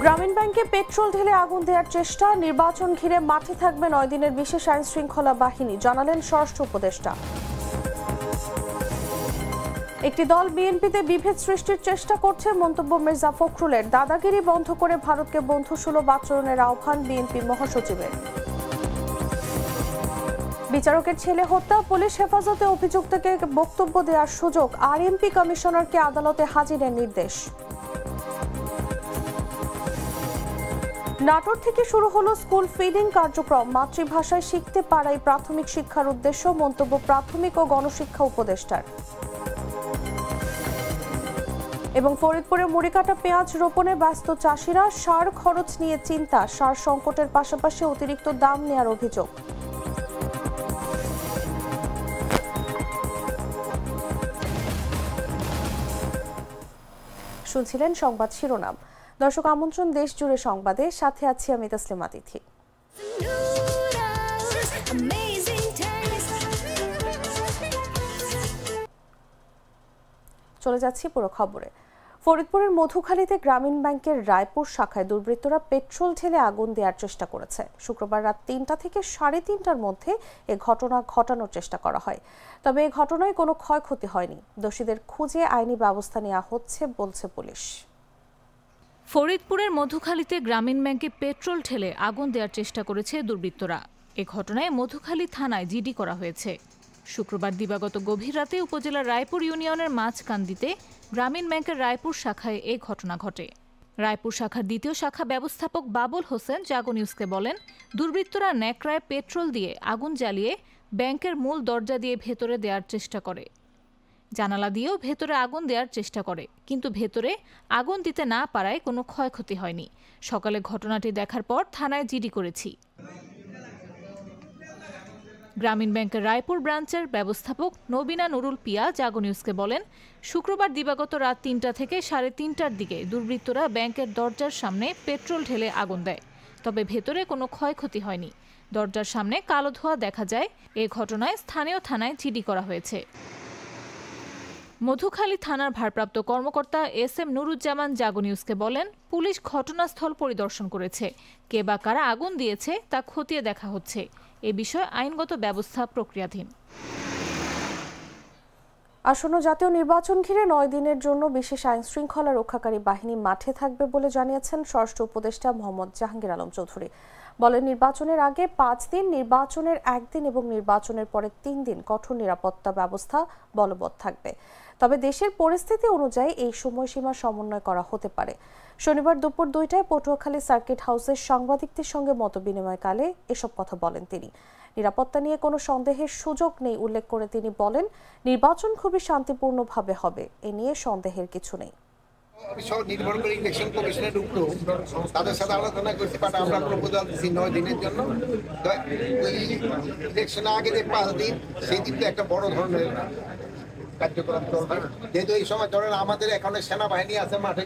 গ্রামীণ ব্যাংকে পেট্রোল ঢেলে আগুন দেওয়ার চেষ্টা, নির্বাচন ঘিরে মাঠে থাকবে 9 দিনের বিশেষ আইন শৃঙ্খলা বাহিনী, জানালেন স্বরাষ্ট্র উপদেষ্টা। একটি দল বিএনপিতে বিভেদ সৃষ্টির চেষ্টা করছে, মন্তব্য মির্জা ফখরুলের। দাদাগিরি বন্ধ করে ভারতকে বন্ধুসুলভ আচরণের আহ্বান বিএনপি মহাসচিবের। বিচারকের ছেলে হত্যা, পুলিশ হেফাজতে অভিযুক্তকে বক্তব্য দেওয়ার সুযোগ, আরএমপি কমিশনারকে আদালতে হাজিরের নির্দেশ। নাটোর থেকে শুরু হলো স্কুল ফিডিং কার্যক্রম, মাতৃভাষায় শিখতে পারাই প্রাথমিক শিক্ষার উদ্দেশ্য, মন্তব্য প্রাথমিক ও গণশিক্ষা উপদেষ্টার। এবং ফরিদপুরে মুড়িকাটা পেঁয়াজ রোপণে ব্যস্ত চাষিরা, সার খরচ নিয়ে চিন্তা, সার সংকটের পাশাপাশি অতিরিক্ত দাম নেওয়ার অভিযোগ। শুনছিলেন সংবাদ শিরোনাম। দর্শক, আমন্ত্রণ দেশ জুড়ে সংবাদে, সাথে আছি আমি তাসলিমা তিথি। চলে যাচ্ছি পুরো খবরে। ফরিদপুরের মধুখালীতে গ্রামীণ ব্যাংকের রায়পুর শাখায় দুর্বৃত্তরা পেট্রোল ঢেলে আগুন দেওয়ার চেষ্টা করেছে। শুক্রবার রাত 3টা থেকে 3:30টার মধ্যে এ ঘটনা ঘটানোর চেষ্টা করা হয়, তবে এ ঘটনায় কোনো ক্ষয়ক্ষতি হয়নি। দোষীদের খুঁজে আইনি ব্যবস্থা নেওয়া হচ্ছে বলছে পুলিশ। ফরিদপুরের মধুখালীতে গ্রামীণ ব্যাংকে পেট্রোল ঢেলে আগুন দেওয়ার চেষ্টা করেছে দুর্বৃত্তরা। এ ঘটনায় মধুখালী থানায় জিডি করা হয়েছে। শুক্রবার দিবাগত গভীর রাতে উপজেলার রায়পুর ইউনিয়নের মাঝকান্দিতে গ্রামীণ ব্যাংকের রায়পুর শাখায় এ ঘটনা ঘটে। রায়পুর শাখার দ্বিতীয় শাখা ব্যবস্থাপক বাবুল হোসেন জাগো নিউজকে বলেন, দুর্বৃত্তরা ন্যাকড়ায় পেট্রোল দিয়ে আগুন জ্বালিয়ে ব্যাংকের মূল দরজা দিয়ে ভেতরে দেওয়ার চেষ্টা করে। জানালা দিয়েও ভেতরে আগুন দেওয়ার চেষ্টা করে, কিন্তু ভেতরে আগুন দিতে না পারায় কোনো ক্ষয়ক্ষতি হয়নি। সকালে ঘটনাটি দেখার পর থানায় জিডি করেছি। গ্রামীণ ব্যাংকের রায়পুর ব্রাঞ্চের ব্যবস্থাপক নবীনা নুরুল পিয়া জাগো নিউজকে বলেন, শুক্রবার দিবাগত রাত 3টা থেকে 3:30টার দিকে দুর্বৃত্তরা ব্যাংকের দরজার সামনে পেট্রোল ঢেলে আগুন দেয়, তবে ভেতরে কোনো ক্ষয়ক্ষতি হয়নি। দরজার সামনে কালো ধোঁয়া দেখা যায়। এ ঘটনায় স্থানীয় থানায় জিডি করা হয়েছে। মধুখালী থানার ভারপ্রাপ্ত কর্মকর্তা এসএম নুরুজ্জামান জাগো নিউজকে বলেন, পুলিশ ঘটনাস্থল পরিদর্শন করেছে। কে বা কারা আগুন দিয়েছে তা খতিয়ে দেখা হচ্ছে। এ বিষয়ে আইনগত ব্যবস্থা প্রক্রিয়াধীন। আসন্ন জাতীয় নির্বাচন ঘিরে 9 দিনের জন্য বিশেষ আইন শৃঙ্খলা রক্ষাকারী বাহিনী মাঠে থাকবে বলে জানিয়েছেন স্বরাষ্ট্র উপদেষ্টা মোহাম্মদ জাহাঙ্গীর আলম চৌধুরী। বলেন, নির্বাচনের আগে 5 দিন, নির্বাচনের 1 দিন এবং নির্বাচনের পরে 3 দিন কঠোর নিরাপত্তা ব্যবস্থা বলবৎ থাকবে। তবে দেশের পরিস্থিতি অনুযায়ী এই সময়সীমা সমন্বয় করা হতে পারে। শনিবার দুপুর 2টায় পটুয়াখালী সার্কিট হাউসের সাংবাদিকদের সঙ্গে মতবিনিময়কালে এসব কথা বলেন তিনি। নিরাপত্তা নিয়ে কোনো সন্দেহের সুযোগ নেই উল্লেখ করে তিনি বলেন, নির্বাচন খুবই শান্তিপূর্ণভাবে হবে, এ নিয়ে সন্দেহের কিছু নেই। নির্ভর করে ইলেকশন কমিশনের উপর তাদের সাথে আলোচনা করছি, বাট আমরা প্রপোজাল দিচ্ছি 9 দিনের জন্য। ইলেকশনের আগে যে 5 দিন, সেই দিন তো একটা বড় ধরনের কার্যক্রম চলবে। যেহেতু এই সময় ধরেন আমাদের এখানে সেনাবাহিনী আছে মাঠে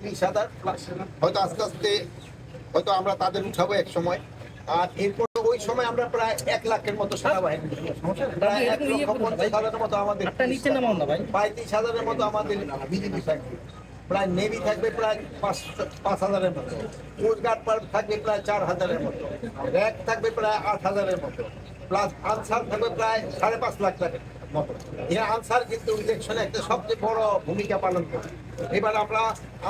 30,000 প্লাস, হয়তো আস্তে আস্তে হয়তো আমরা তাদের উঠাবো এক সময়। আর এরপর ওই সময় আমরা প্রায় 1 লাখের মতো সেনাবাহিনী, প্রায় 1,50,000-এর মতো আমাদের, 35,000-এর মতো আমাদের বিজিবি থাকবে, প্রায় নেভি থাকবে প্রায় 5,000-এর মতো, কোস্ট গার্ড থাকবে প্রায় 4,000-এর মতো, র্যাক থাকবে প্রায় 8,000-এর মতো, প্লাস আনসার থাকবে প্রায় 5.5 লাখ টাকার মতো। এই আনসার কিন্তু ইলেকশনে একটা সবচেয়ে বড় ভূমিকা পালন করে। এবার আমরা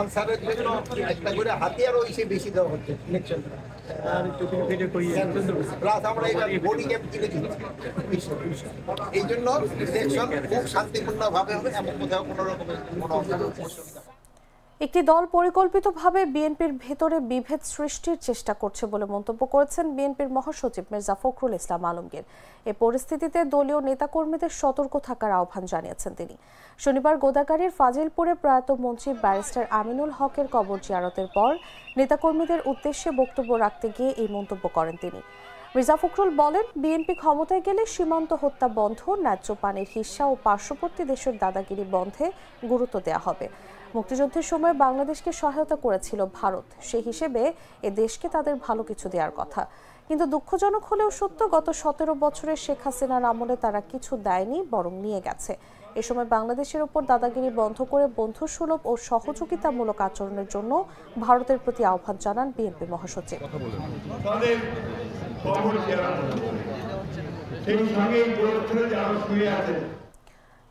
আনসারের জন্য একটা করে হাতিয়ারও বেশি দেওয়া হচ্ছে ইলেকশন। প্লাস আমরা এবার বডি ক্যাম্প কিনে দিচ্ছি। এই জন্য ইলেকশন খুব শান্তিপূর্ণভাবে হবে, এমন কোথাও কোনো রকমের কোনো অসুবিধা। একটি দল পরিকল্পিতভাবে বিএনপির ভেতরে বিভেদ সৃষ্টির চেষ্টা করছে বলে মন্তব্য করেছেন বিএনপির মহাসচিব মির্জা ফখরুল ইসলাম আলমগীর। এ পরিস্থিতিতে দলীয় নেতাকর্মীদের সতর্ক থাকার আহ্বান জানিয়েছেন তিনি। শনিবার গোদাগাড়ীর ফাজিলপুরে প্রয়াত মন্ত্রী ব্যারিস্টার আমিনুল হকের কবর জিয়ারতের পর নেতাকর্মীদের উদ্দেশ্যে বক্তব্য রাখতে গিয়ে এই মন্তব্য করেন তিনি। মির্জা ফখরুল বলেন, বিএনপি ক্ষমতায় গেলে সীমান্ত হত্যা বন্ধ, ন্যায্য পানির হিস্সা ও পার্শ্ববর্তী দেশের দাদাগিরি বন্ধে গুরুত্ব দেওয়া হবে। মুক্তিযুদ্ধের সময় বাংলাদেশকে সহায়তা করেছিল ভারত, সেই হিসেবে এ দেশকে তাদের ভালো কিছু দেওয়ার কথা। কিন্তু দুঃখজনক হলেও সত্য, গত 17 বছরের শেখ হাসিনার আমলে তারা কিছু দেয়নি, বরং নিয়ে গেছে। এ সময় বাংলাদেশের ওপর দাদাগিরি বন্ধ করে বন্ধুসুলভ ও সহযোগিতামূলক আচরণের জন্য ভারতের প্রতি আহ্বান জানান বিএনপি মহাসচিব।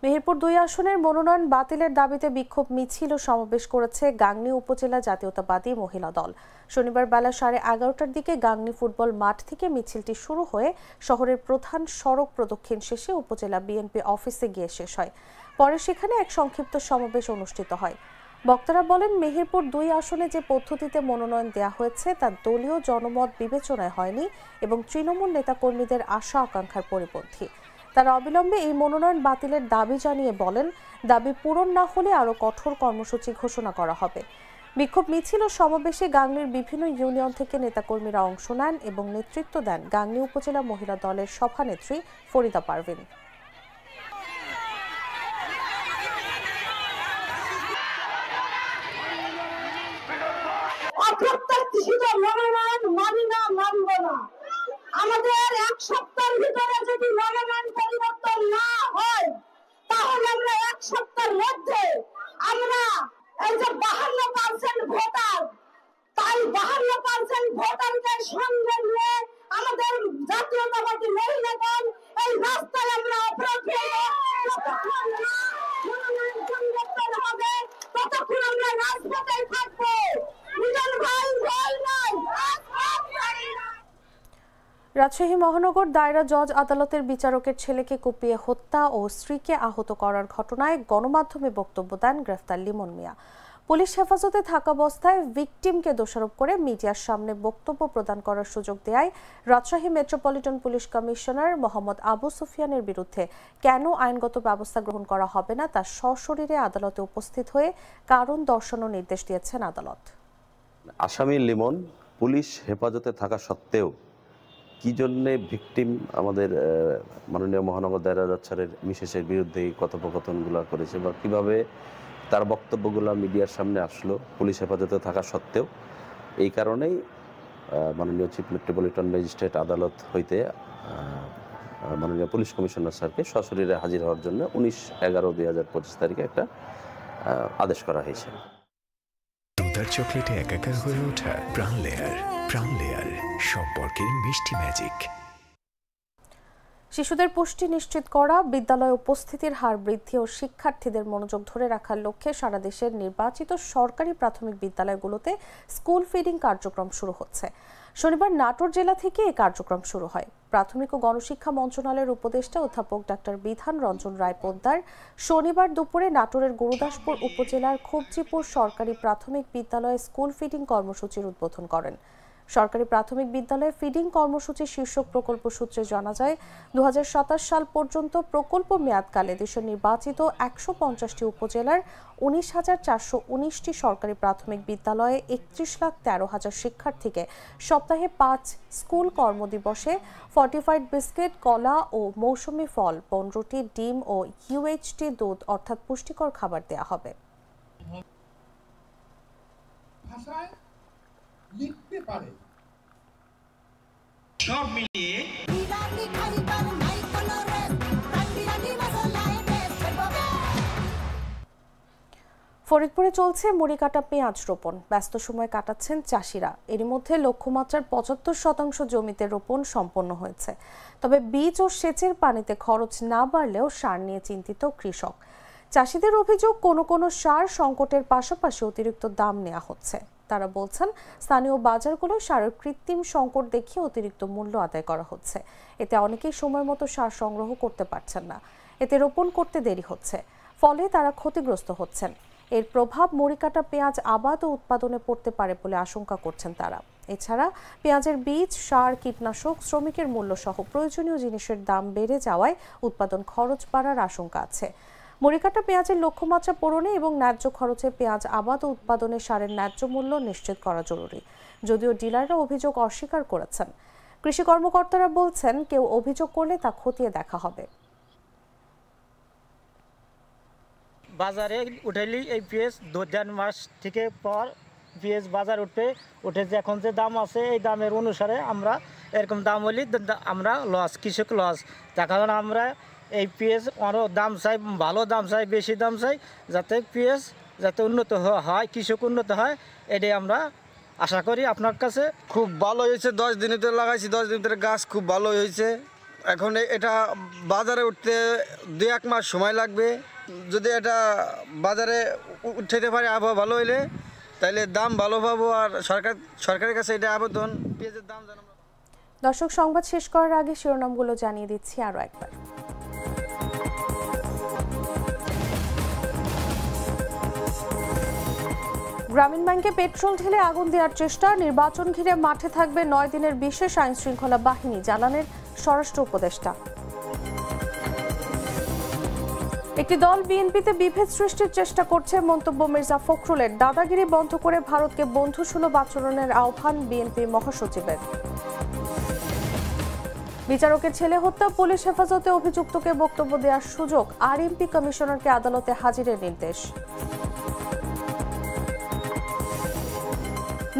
মেহেরপুর 2 আসনের মনোনয়ন বাতিলের দাবিতে বিক্ষোভ মিছিল ও সমাবেশ করেছে গাংনী উপজেলা জাতীয়তাবাদী মহিলা দল। শনিবার বেলা 11:30টার দিকে গাংনী ফুটবল মাঠ থেকে মিছিলটি শুরু হয়ে শহরের প্রধান সড়ক প্রদক্ষিণ শেষে উপজেলা বিএনপি অফিসে গিয়ে শেষ হয়। পরে সেখানে এক সংক্ষিপ্ত সমাবেশ অনুষ্ঠিত হয়। বক্তারা বলেন, মেহেরপুর 2 আসনে যে পদ্ধতিতে মনোনয়ন দেওয়া হয়েছে তা দলীয় জনমত বিবেচনায় হয়নি এবং তৃণমূল নেতাকর্মীদের আশা আকাঙ্ক্ষার পরিপন্থী। তারা অবিলম্বে এই মনোনয়ন বাতিলের দাবি জানিয়ে বলেন, দাবি পূরণ না হলে আরও কঠোর কর্মসূচি ঘোষণা করা হবে। বিক্ষোভ মিছিল ও সমাবেশে গাংনীর বিভিন্ন ইউনিয়ন থেকে নেতাকর্মীরা অংশ নেন এবং নেতৃত্ব দেন গাংনী উপজেলা মহিলা দলের সভানেত্রী ফরিদা পারভিন। আমাদের 1 সপ্তাহের ভিতরে যদি মনোনয়ন পরিবর্তন না হয়, তাহলে আমরা 1 সপ্তাহের মধ্যে আমরা এই যে 52% ভোটার, তাই 52% ভোটারদের সঙ্গে নিয়ে আমাদের জাতীয়তাবাদী মহিলা দল এই রাস্তায় আমরা অবরোধ মনোনয়ন পরিবর্তন হবে ততক্ষণ আমরা রাজপথে থাকবো। মিলন ভাই ভয় নাই। রাজশাহী মহানগর দায়রা জজ আদালতের বিচারকের ছেলেকে কুপিয়ে হত্যা ও স্ত্রীকে আহত করার ঘটনায় গণমাধ্যমে বক্তব্য দেন গ্রেফতার লিমন মিয়া। পুলিশ হেফাজতে থাকা অবস্থায় ভিকটিমকে দোষারোপ করে মিডিয়ার সামনে বক্তব্য প্রদান করার সুযোগ দেয় Rajshahi metropolitan police commissioner Mohammad Abu সুফিয়ানের বিরুদ্ধে কেন আইনগত ব্যবস্থা গ্রহণ করা হবে না তা সশরীরে আদালতে উপস্থিত হয়ে কারণ দর্শানোর নির্দেশ দিয়েছেন আদালত। আসামি লিমন পুলিশ হেফাজতে থাকা সত্ত্বেও কি জন্যে ভিকটিম আমাদের মাননীয় মহানগর দায়রা জজ স্যারের মিসেসের বিরুদ্ধে কথোপকথনগুলো করেছে বা কিভাবে তার বক্তব্যগুলো মিডিয়ার সামনে আসলো পুলিশ হেফাজতে থাকা সত্ত্বেও, এই কারণেই মাননীয় চিফ মেট্রোপলিটন ম্যাজিস্ট্রেট আদালত হইতে মাননীয় পুলিশ কমিশনার স্যারকে সশরীরে হাজির হওয়ার জন্য 19/11/2025 তারিখে একটা আদেশ করা হয়েছে। দুধার চকলেটে একাকার হয়ে ওঠা প্রাণ লেয়ার, প্রাণ লেয়ার সম্পর্কের মিষ্টি ম্যাজিক। শিশুদের পুষ্টি নিশ্চিত করা, বিদ্যালয়ে উপস্থিতির হার বৃদ্ধি ও শিক্ষার্থীদের মনোযোগ ধরে রাখার লক্ষ্যে সারা দেশের নির্বাচিত সরকারি প্রাথমিক বিদ্যালয়গুলোতে স্কুল ফিডিং কার্যক্রম শুরু হচ্ছে। শনিবার নাটোর জেলা থেকে এই কার্যক্রম শুরু হয়। প্রাথমিক ও গণশিক্ষা মন্ত্রণালয়ের উপদেষ্টা অধ্যাপক ডাক্তার বিধান রঞ্জন রায় পোদ্দার শনিবার দুপুরে নাটোরের গুরুদাসপুর উপজেলার খুবজিপুর সরকারি প্রাথমিক বিদ্যালয়ে স্কুল ফিডিং কর্মসূচির উদ্বোধন করেন। সরকারি প্রাথমিক বিদ্যালয়ে ফিডিং কর্মসূচি শীর্ষক প্রকল্প সূত্রে জানা যায়, 2027 সাল পর্যন্ত প্রকল্প মেয়াদকালে দেশের নির্বাচিত 150টি উপজেলার 19,419টি সরকারি প্রাথমিক বিদ্যালয়ে 31,13,000 শিক্ষার্থীকে সপ্তাহে 5 স্কুল কর্মদিবসে ফর্টিফাইড বিস্কিট, কলা ও মৌসুমি ফল, 15টি ডিম ও UHT দুধ অর্থাৎ পুষ্টিকর খাবার দেওয়া হবে। লিখতে পারে সব মিলিয়ে ফরিদপুরে চলছে মুড়ি কাটা পেঁয়াজ রোপণ। ব্যস্ত সময় কাটাচ্ছেন চাষিরা। এরই মধ্যে লক্ষ্যমাত্রার 75% জমিতে রোপণ সম্পন্ন হয়েছে। তবে বীজ ও সেচের পানিতে খরচ না বাড়লেও সার নিয়ে চিন্তিত কৃষক। চাষিদের অভিযোগ, কোনো সার সংকটের পাশাপাশি অতিরিক্ত দাম নেওয়া হচ্ছে। তারা বলছেন, স্থানীয় বাজারগুলো সারের কৃত্রিম সংকট দেখিয়ে অতিরিক্ত মূল্য আদায় করা হচ্ছে। এতে অনেকেই সময় মতো সার সংগ্রহ করতে পারছেন না। এতে রোপণ করতে দেরি হচ্ছে, ফলে তারা ক্ষতিগ্রস্ত হচ্ছেন। এর প্রভাব মুড়ি কাটা পেঁয়াজ আবাদ ও উৎপাদনে পড়তে পারে বলে আশঙ্কা করছেন তারা। এছাড়া পেঁয়াজের বীজ, সার, কীটনাশক, শ্রমিকের মূল্য সহ প্রয়োজনীয় জিনিসের দাম বেড়ে যাওয়ায় উৎপাদন খরচ বাড়ার আশঙ্কা আছে। মুড়ি কাটা পেঁয়াজের লক্ষ্যমাত্রা পূরণে এবং ন্যায্য খরচে পেঁয়াজ আবাদ ও উৎপাদনে সারের ন্যায্য মূল্য নিশ্চিত করা জরুরি। যদিও ডিলাররা অভিযোগ অস্বীকার করেছেন। কৃষি কর্মকর্তারা বলছেন, কেউ অভিযোগ করলে তা খতিয়ে দেখা হবে। বাজারে উঠাইলেই এই পেঁয়াজ 2-4 মাস থেকে পর পেঁয়াজ বাজার উঠে যে এখন যে দাম আছে এই দামের অনুসারে আমরা এরকম দাম হলে আমরা লস, কৃষক লস। তার কারণ আমরা এই পেঁয়াজ আরও দাম চাই, ভালো দাম চাই, বেশি দাম চাই, যাতে পেঁয়াজ যাতে উন্নত হয়, কৃষক উন্নত হয়, এটাই আমরা আশা করি আপনার কাছে। খুব ভালো হয়েছে, 10 দিনে তো লাগাইছি, 10 দিন ধরে গাছ খুব ভালো হয়েছে। এখন এটা বাজারে উঠতে 2-1 মাস সময় লাগবে। যদি এটা বাজারে উঠাতে পারে আবহাওয়া ভালো হইলে, তাহলে দাম ভালো পাবো। আর সরকারের কাছে এটা আবেদন, পেঁয়াজের দাম জানাবো। দর্শক, সংবাদ শেষ করার আগে শিরোনামগুলো জানিয়ে দিচ্ছি আরও একবার। গ্রামীণ ব্যাংকে পেট্রোল ঢেলে আগুন দেওয়ার চেষ্টা, নির্বাচন ঘিরে মাঠে থাকবে 9 দিনের বিশেষ আইন শৃঙ্খলা বাহিনী, জানালেন স্বরাষ্ট্র উপদেষ্টা। একটি দল বিএনপিতে বিভেদ সৃষ্টির চেষ্টা করছে, মন্তব্য মির্জা ফখরুলের। দাদাগিরি বন্ধ করে ভারতকে বন্ধুসুলভ আচরণের আহ্বান বিএনপি মহাসচিবের। বিচারকের ছেলে হত্যা, পুলিশ হেফাজতে অভিযুক্তকে বক্তব্য দেওয়ার সুযোগ, আরএমপি কমিশনারকে আদালতে হাজিরের নির্দেশ।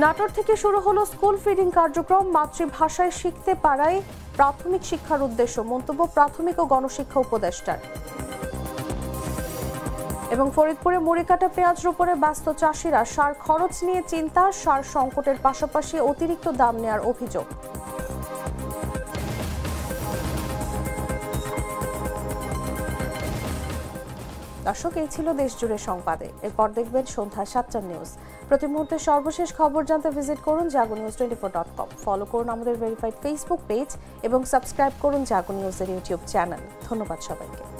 নাটোর থেকে শুরু হলো স্কুল ফিডিং কার্যক্রম, মাতৃভাষায় শিখতে পারায় প্রাথমিক শিক্ষার উদ্দেশ্য, মন্তব্য প্রাথমিক ও গণশিক্ষা উপদেষ্টার। এবং ফরিদপুরে মুড়ি কাটা পেঁয়াজ রোপণে ব্যস্ত চাষিরা, সার খরচ নিয়ে চিন্তা, সার সংকটের পাশাপাশি অতিরিক্ত দাম নেওয়ার অভিযোগ। দর্শক, এই ছিল দেশজুড়ে সংবাদে। এরপর দেখবেন সন্ধ্যা 7টার নিউজ। প্রতি মুহূর্তে সর্বশেষ খবর জানতে ভিজিট করুন jagonews24.com। ফলো করুন আমাদের ভেরিফাইড ফেসবুক পেজ এবং সাবস্ক্রাইব করুন জাগো নিউজের ইউটিউব চ্যানেল। ধন্যবাদ সবাইকে।